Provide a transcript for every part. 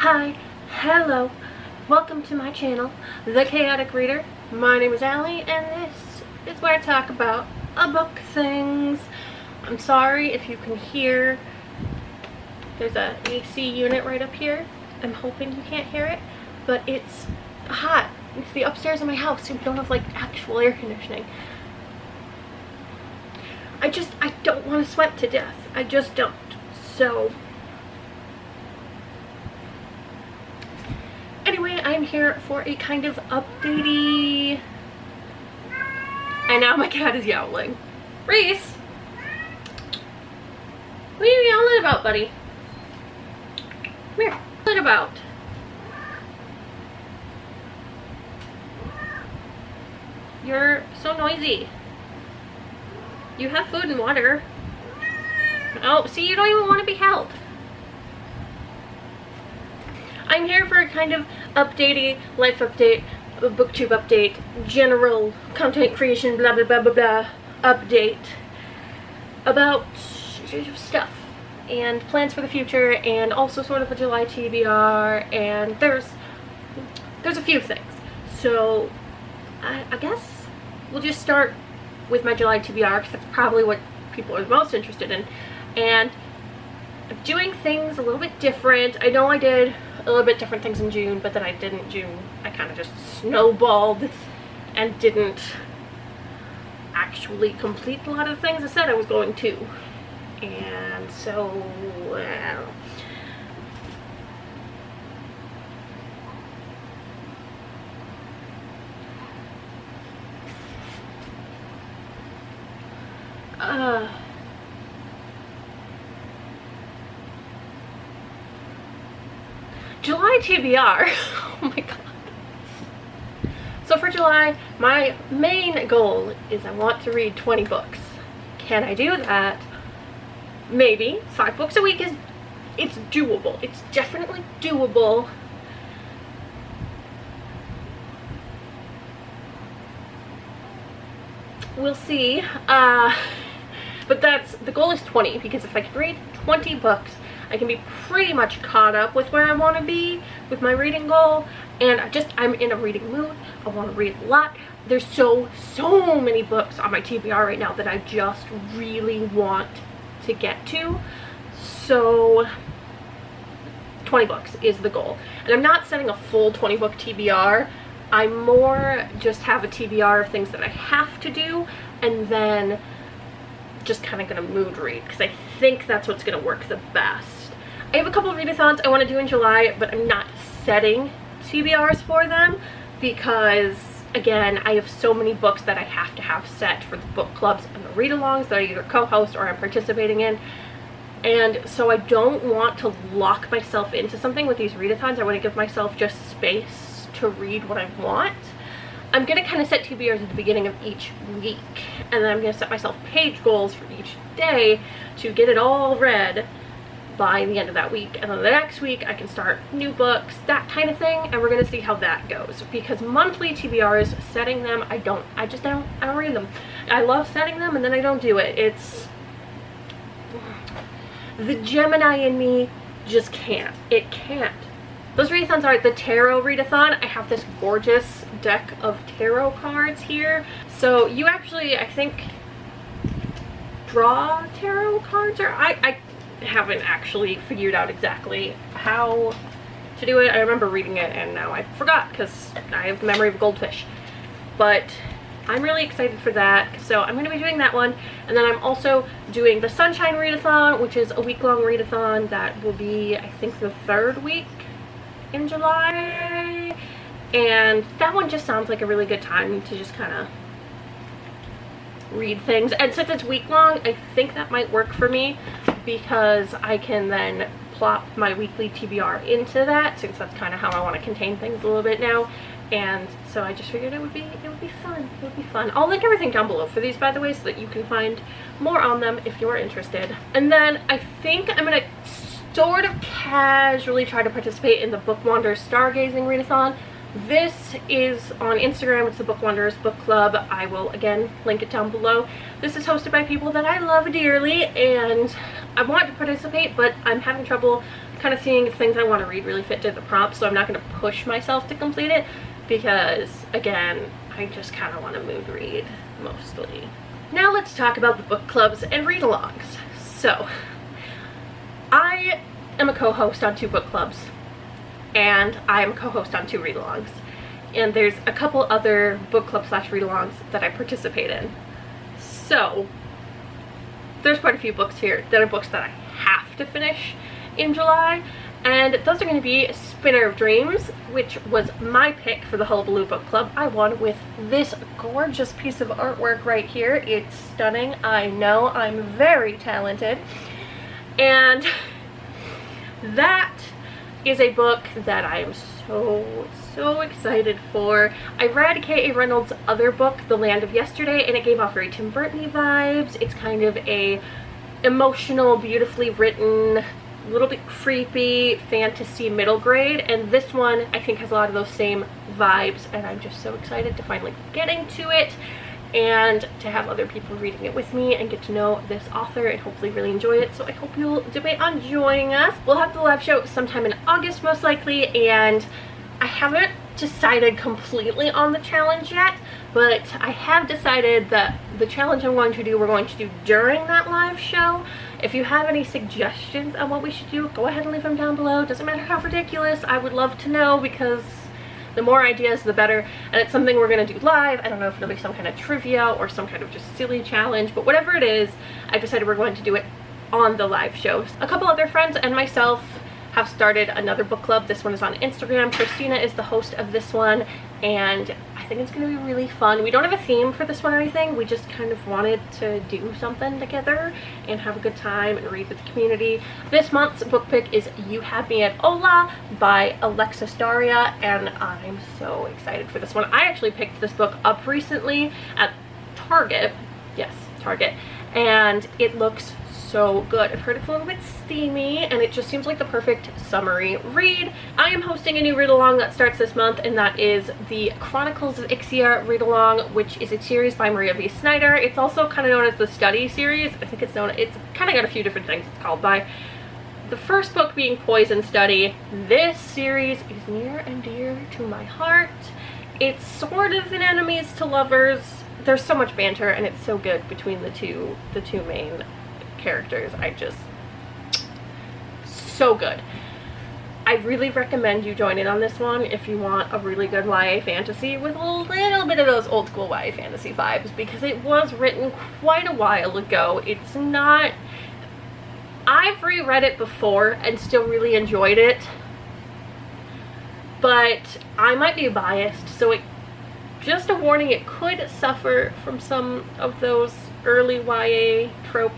Hi, hello, welcome to my channel, The Chaotic Reader. My name is Allie, and this is where I talk about book things. I'm sorry if you can hear, there's a AC unit right up here. I'm hoping you can't hear it, but it's hot. It's the upstairs of my house, so we don't have like actual air conditioning. I don't want to sweat to death. I just don't. So anyway, I'm here for a kind of updatey, and now my cat is yowling. Reese, what are you yowling about, buddy? Come here. What about? You're so noisy. You have food and water. Oh, see, you don't even want to be held. I'm here for a kind of updatey, life update, booktube update, general content creation, blah blah blah blah blah update about stuff and plans for the future, and also sort of a July TBR, and there's a few things. So I guess we'll just start with my July TBR because that's probably what people are most interested in. And I'm doing things a little bit different. I know I did a little bit different things in June, but then I didn't June. I kind of just snowballed and didn't actually complete a lot of the things I said I was going to. And so, July TBR. Oh my god. So for July, my main goal is I want to read 20 books. Can I do that? Maybe. 5 books a week it's doable. It's definitely doable. We'll see. But the goal is 20, because if I can read 20 books, I can be pretty much caught up with where I want to be with my reading goal. And I'm in a reading mood. I want to read a lot. There's so many books on my TBR right now that I just really want to get to. So 20 books is the goal. And I'm not setting a full 20 book TBR. I more just have a TBR of things that I have to do, and then just kind of gonna mood read, because I think that's what's gonna work the best. I have a couple of readathons I want to do in July, but I'm not setting TBRs for them because, again, I have so many books that I have to have set for the book clubs and the read-alongs that I either co-host or I'm participating in. And so I don't want to lock myself into something with these readathons. I want to give myself just space to read what I want. I'm going to kind of set TBRs at the beginning of each week, and then I'm going to set myself page goals for each day to get it all read by the end of that week, and then the next week I can start new books, that kind of thing, and we're going to see how that goes. Because monthly TBRs, setting them, I don't read them. I love setting them, and then I don't do it. It's the Gemini in me just can't. It can't. Those readathons are the tarot readathon. I have this gorgeous deck of tarot cards here. So you actually, I think, draw tarot cards, or I haven't actually figured out exactly how to do it. I remember reading it and now I forgot because I have the memory of a goldfish. But I'm really excited for that, so I'm going to be doing that one. And then I'm also doing the Sunshine Readathon, which is a week-long readathon that will be, I think, the 3rd week in July. And that one just sounds like a really good time to just kind of read things. And since it's week-long, I think that might work for me, because I can then plop my weekly TBR into that, since that's kind of how I want to contain things a little bit now. And so I just figured it would be fun. It would be fun. I'll link everything down below for these, by the way, so that you can find more on them if you are interested. And then I think I'm gonna sort of casually try to participate in the Book Wanderers Stargazing Readathon. This is on Instagram. It's the Book Wanderers Book Club. I will again link it down below. This is hosted by people that I love dearly, and I want to participate, but I'm having trouble kind of seeing if things I want to read really fit to the prompt, so I'm not going to push myself to complete it because, again, I just kind of want to mood read mostly. Now let's talk about the book clubs and read-alongs. So, I am a co-host on 2 book clubs, and I am a co-host on 2 read-alongs. And there's a couple other book club slash read-alongs that I participate in. So, there's quite a few books here that are books that I have to finish in July, and those are going to be Spinner of Dreams, which was my pick for the Hullabaloo Book Club. I won with this gorgeous piece of artwork right here. It's stunning. I know, I'm very talented. And that is a book that I am so excited for. I read K.A. Reynolds' other book, The Land of Yesterday, and it gave off very Tim Burton-y vibes. It's kind of a emotional, beautifully written, a little bit creepy fantasy middle grade, and this one I think has a lot of those same vibes, and I'm just so excited to finally get into it and to have other people reading it with me and get to know this author and hopefully really enjoy it. So I hope you'll debate on joining us. We'll have the live show sometime in August most likely, and I haven't decided completely on the challenge yet, but I have decided that the challenge I'm going to do, we're going to do during that live show. If you have any suggestions on what we should do, go ahead and leave them down below. Doesn't matter how ridiculous, I would love to know, because the more ideas the better, and it's something we're going to do live. I don't know if it'll be some kind of trivia or some kind of just silly challenge, but whatever it is, I decided we're going to do it on the live show. A couple other friends and myself have started another book club. This one is on Instagram. Christina is the host of this one, and I think it's going to be really fun. We don't have a theme for this one or anything. We just kind of wanted to do something together and have a good time and read with the community. This month's book pick is You Had Me at Hola by Alexis Daria, and I'm so excited for this one. I actually picked this book up recently at Target. Yes, Target. And it looks so good. I've heard it's a little bit steamy, and it just seems like the perfect summery read. I am hosting a new read-along that starts this month, and that is the Chronicles of Ixia read-along, which is a series by Maria V. Snyder. It's also kind of known as the Study series. I think it's kind of got a few different things it's called by. The first book being Poison Study. This series is near and dear to my heart. It's sort of an enemies to lovers. There's so much banter, and it's so good between the two main characters. So good. I really recommend you join in on this one if you want a really good YA fantasy with a little bit of those old school YA fantasy vibes, because it was written quite a while ago. It's not... I've reread it before and still really enjoyed it, but I might be biased, so just a warning, it could suffer from some of those early YA tropes.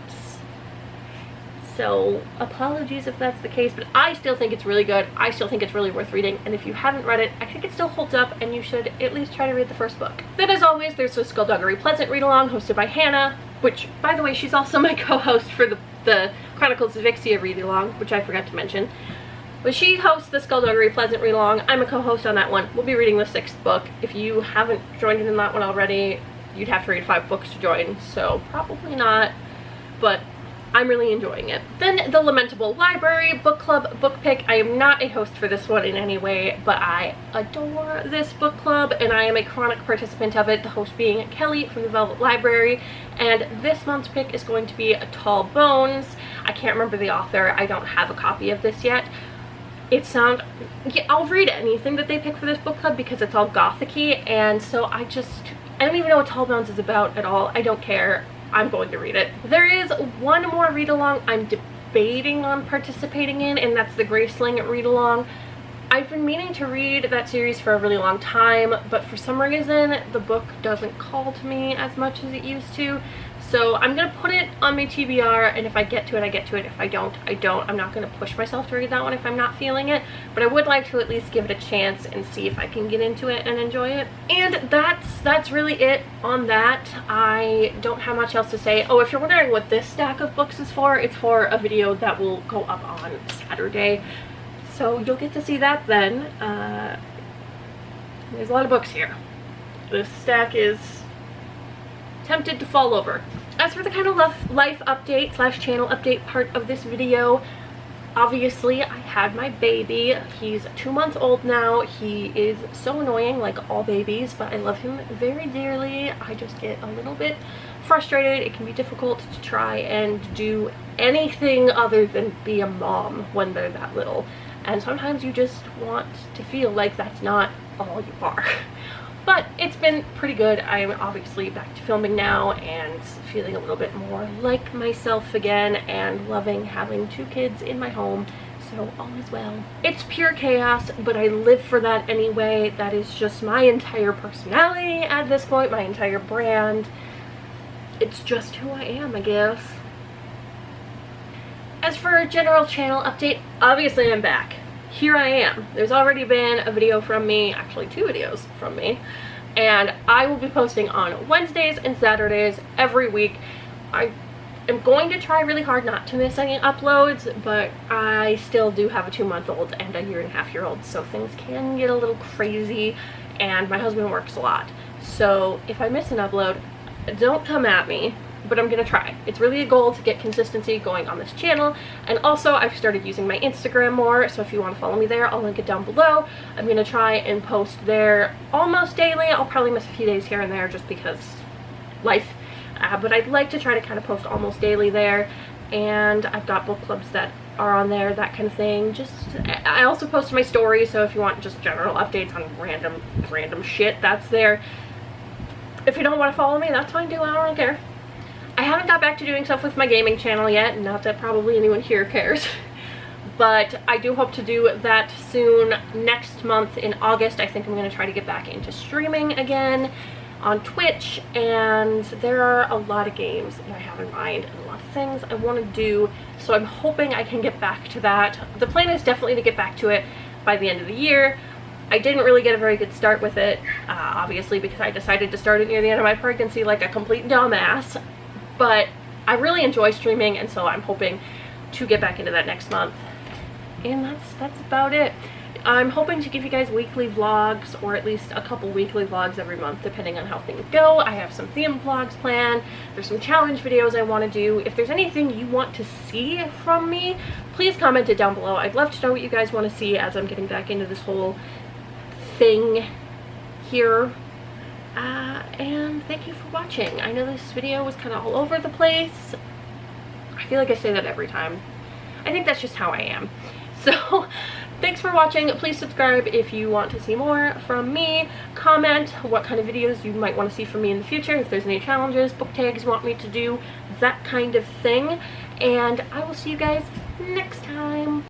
So apologies if that's the case, but I still think it's really good. I still think it's really worth reading, and if you haven't read it, I think it still holds up, and you should at least try to read the first book. Then, as always, there's the Skullduggery Pleasant read-along hosted by Hannah, which, by the way, she's also my co-host for the Chronicles of Ixia read-along, which I forgot to mention. But she hosts the Skullduggery Pleasant read-along. I'm a co-host on that one. We'll be reading the 6th book. If you haven't joined in that one already, you'd have to read 5 books to join, so probably not, but I'm really enjoying it. Then the Lamentable Library Book Club book pick. I am not a host for this one in any way, but I adore this book club, and I am a chronic participant of it, the host being Kelly from the Velvet Library. And this month's pick is going to be A Tall Bones. I can't remember the author. I don't have a copy of this yet. I'll read anything that they pick for this book club because it's all gothic-y, and so I don't even know what Tall Bones is about at all. I don't care. I'm going to read it. There is one more read-along I'm debating on participating in, and that's the Graceling read-along. I've been meaning to read that series for a really long time, but for some reason the book doesn't call to me as much as it used to. So I'm going to put it on my TBR, and if I get to it, I get to it. If I don't, I don't. I'm not going to push myself to read that one if I'm not feeling it, but I would like to at least give it a chance and see if I can get into it and enjoy it. And that's really it on that. I don't have much else to say. Oh, if you're wondering what this stack of books is for, it's for a video that will go up on Saturday. So you'll get to see that then. There's a lot of books here. This stack is tempted to fall over. As for the kind of life update / channel update part of this video, obviously I had my baby. He's 2 months old now. He is so annoying, like all babies, but I love him very dearly. I just get a little bit frustrated. It can be difficult to try and do anything other than be a mom when they're that little, and sometimes you just want to feel like that's not all you are. But it's been pretty good. I'm obviously back to filming now and feeling a little bit more like myself again and loving having 2 kids in my home, so all is well. It's pure chaos, but I live for that anyway. That is just my entire personality at this point, my entire brand. It's just who I am, I guess. As for a general channel update, obviously I'm back. Here I am. There's already been a video from me, actually 2 videos from me, and I will be posting on Wednesdays and Saturdays every week. I am going to try really hard not to miss any uploads, but I still do have a 2-month-old and a 1.5-year-old, so things can get a little crazy, and my husband works a lot. So if I miss an upload, don't come at me, but I'm gonna try. It's really a goal to get consistency going on this channel, and also I've started using my Instagram more, so if you want to follow me there, I'll link it down below. I'm gonna try and post there almost daily. I'll probably miss a few days here and there just because life, but I'd like to try to kind of post almost daily there, and I've got book clubs that are on there, that kind of thing. I also post my stories, so if you want just general updates on random shit, that's there. If you don't want to follow me, that's fine too, I don't care. I haven't got back to doing stuff with my gaming channel yet, not that probably anyone here cares, but I do hope to do that soon. Next month in August, I think I'm going to try to get back into streaming again on Twitch, and there are a lot of games that I have in mind and a lot of things I want to do, so I'm hoping I can get back to that. The plan is definitely to get back to it by the end of the year. I didn't really get a very good start with it, obviously because I decided to start it near the end of my pregnancy like a complete dumbass, but I really enjoy streaming, and so I'm hoping to get back into that next month. And that's about it. I'm hoping to give you guys weekly vlogs, or at least a couple weekly vlogs every month, depending on how things go. I have some theme vlogs planned. There's some challenge videos I want to do. If there's anything you want to see from me, please comment it down below. I'd love to know what you guys want to see as I'm getting back into this whole thing here. And thank you for watching. I know this video was kind of all over the place. I feel like I say that every time. I think that's just how I am. So thanks for watching. Please subscribe if you want to see more from me. Comment what kind of videos you might want to see from me in the future, if there's any challenges, book tags you want me to do, that kind of thing. And I will see you guys next time.